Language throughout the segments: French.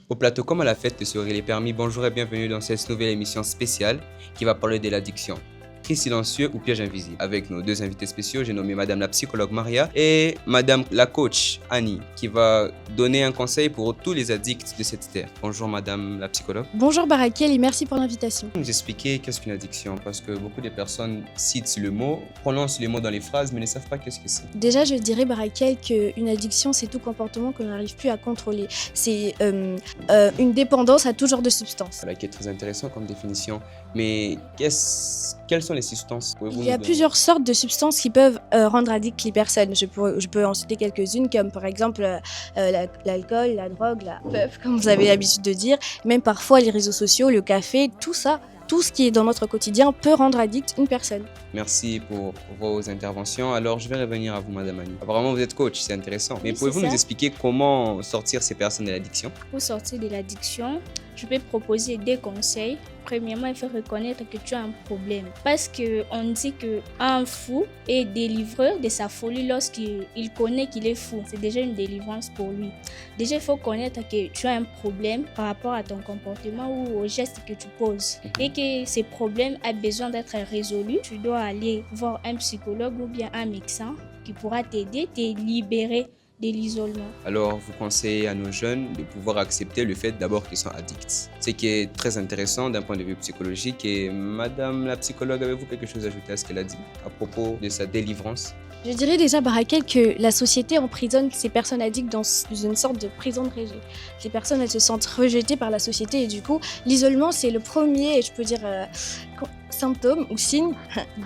Au plateau comme à la fête de Soirée les permis, bonjour et bienvenue dans cette nouvelle émission spéciale qui va parler de l'addiction. Cri silencieux ou piège invisible. Avec nos deux invités spéciaux, j'ai nommé Madame la psychologue Maria et Madame la coach Annie qui va donner un conseil pour tous les addicts de cette terre. Bonjour Madame la psychologue. Bonjour Barakel et merci pour l'invitation. Nous expliquer qu'est-ce qu'une addiction parce que beaucoup de personnes citent le mot, prononcent le mot dans les phrases mais ne savent pas qu'est-ce que c'est. Déjà, je dirais Barakel qu'une addiction, c'est tout comportement qu'on n'arrive plus à contrôler. C'est une dépendance à tout genre de substances. Voilà, qui est très intéressant comme définition. Mais quelles sont les substances? Il y a plusieurs sortes de substances qui peuvent rendre addictes les personnes. Je peux en citer quelques-unes, comme par exemple l'alcool, la drogue, la puff, comme vous avez l'habitude de dire. Même parfois les réseaux sociaux, le café, tout ça, tout ce qui est dans notre quotidien peut rendre addict une personne. Merci pour vos interventions. Alors, je vais revenir à vous, Madame Annie. Apparemment, vous êtes coach, c'est intéressant. Mais Oui, pouvez-vous c'est nous ça. expliquer comment sortir ces personnes de l'addiction? Pour sortir de l'addiction, je peux proposer des conseils. Premièrement, il faut reconnaître que tu as un problème. Parce qu'on dit qu'un fou est délivré de sa folie lorsqu'il connaît qu'il est fou. C'est déjà une délivrance pour lui. Déjà, il faut connaître que tu as un problème par rapport à ton comportement ou aux gestes que tu poses. Et que ces problèmes ont besoin d'être résolus. Tu dois aller voir un psychologue ou bien un médecin qui pourra t'aider, te libérer de l'isolement. Alors, vous conseillez à nos jeunes de pouvoir accepter le fait d'abord qu'ils sont addicts. Ce qui est très intéressant d'un point de vue psychologique. Et Madame la psychologue, avez-vous quelque chose à ajouter à ce qu'elle a dit à propos de sa délivrance? Je dirais déjà, Barakel, que la société emprisonne ces personnes addictes dans une sorte de prison de rejet. Ces personnes, elles se sentent rejetées par la société et du coup, l'isolement, c'est le premier, je peux dire, symptôme ou signe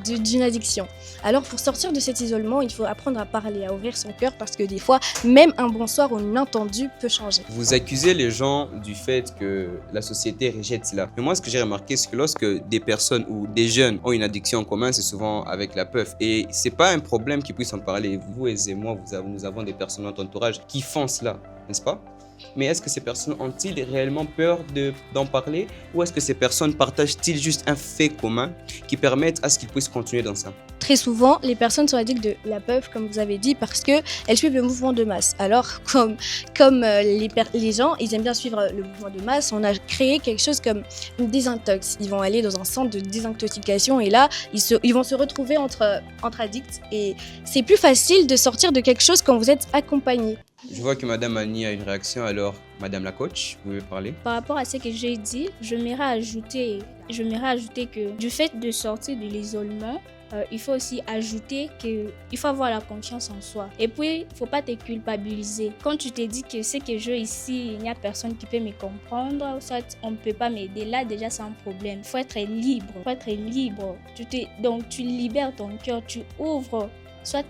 d'une addiction. Alors, pour sortir de cet isolement, il faut apprendre à parler, à ouvrir son cœur parce que des fois, même un bonsoir ou un inattendu peut changer. Vous accusez les gens du fait que la société rejette cela. Mais moi, ce que j'ai remarqué, c'est que lorsque des personnes ou des jeunes ont une addiction en commun, c'est souvent avec la puff. Et c'est pas un problème qu'ils puissent en parler. Vous et moi, nous avons des personnes dans notre entourage qui font cela, n'est-ce pas? Mais est-ce que ces personnes ont-ils réellement peur d'en parler ou est-ce que ces personnes partagent-ils juste un fait commun qui permette à ce qu'ils puissent continuer dans ça? Très souvent, les personnes sont addictes de la puff, comme vous avez dit, parce qu'elles suivent le mouvement de masse. Alors, comme les gens, ils aiment bien suivre le mouvement de masse, on a créé quelque chose comme une désintox. Ils vont aller dans un centre de désintoxication et là, ils vont se retrouver entre addicts. Et c'est plus facile de sortir de quelque chose quand vous êtes accompagné. Je vois que Madame Annie a une réaction, alors Madame la coach, vous pouvez parler? Par rapport à ce que j'ai dit, je m'aimerais ajouter que du fait de sortir de l'isolement, il faut aussi ajouter qu'il faut avoir la confiance en soi. Et puis, il ne faut pas te culpabiliser. Quand tu te dis que ce que je fais ici, il n'y a personne qui peut me comprendre, soit on ne peut pas m'aider, là déjà c'est un problème. Il faut être libre. Il faut être libre. Donc tu libères ton cœur, tu ouvres, soit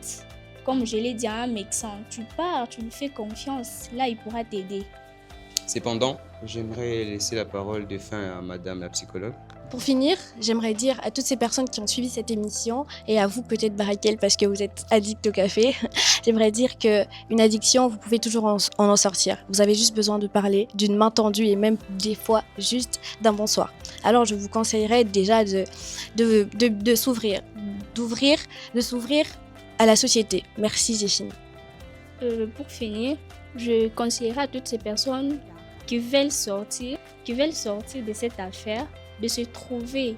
comme je l'ai dit à un médecin, tu pars, tu lui fais confiance, là il pourra t'aider. Cependant, j'aimerais laisser la parole de fin à Madame la psychologue. Pour finir, j'aimerais dire à toutes ces personnes qui ont suivi cette émission et à vous peut-être Barakel parce que vous êtes addict au café, j'aimerais dire qu'une addiction, vous pouvez toujours en sortir. Vous avez juste besoin de parler, d'une main tendue et même des fois juste d'un bonsoir. Alors je vous conseillerais déjà de s'ouvrir, de s'ouvrir à la société. Merci, j'ai fini. Pour finir, je conseillerais à toutes ces personnes qui veulent sortir de cette affaire, de se trouver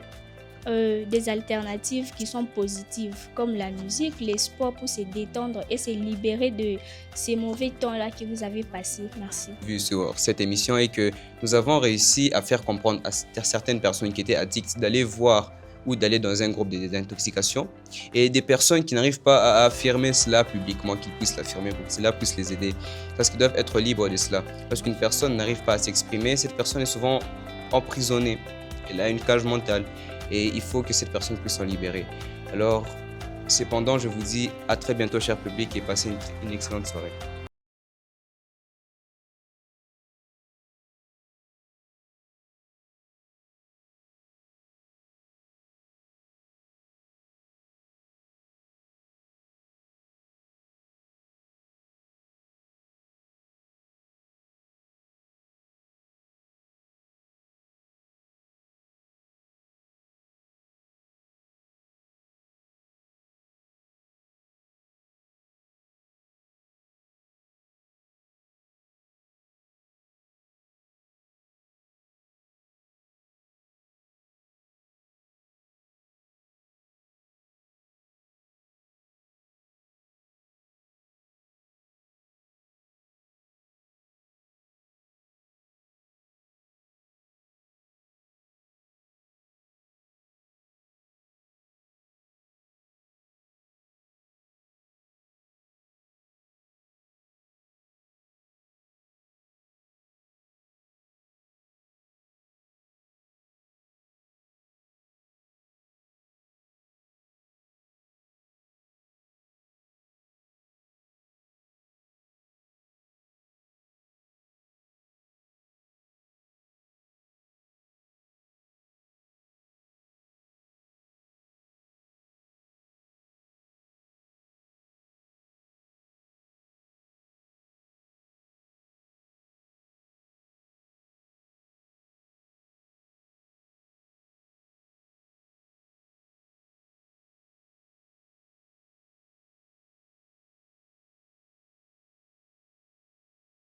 des alternatives qui sont positives, comme la musique, les sports pour se détendre et se libérer de ces mauvais temps-là que vous avez passés. Merci. Vu sur cette émission et que nous avons réussi à faire comprendre à certaines personnes qui étaient addictes d'aller voir ou d'aller dans un groupe de désintoxication et des personnes qui n'arrivent pas à affirmer cela publiquement, qu'ils puissent l'affirmer pour que cela puisse les aider parce qu'ils doivent être libres de cela. Lorsqu'une personne n'arrive pas à s'exprimer, cette personne est souvent emprisonnée, elle a une cage mentale et il faut que cette personne puisse s'en libérer. Alors, cependant, je vous dis à très bientôt cher public et passez une excellente soirée.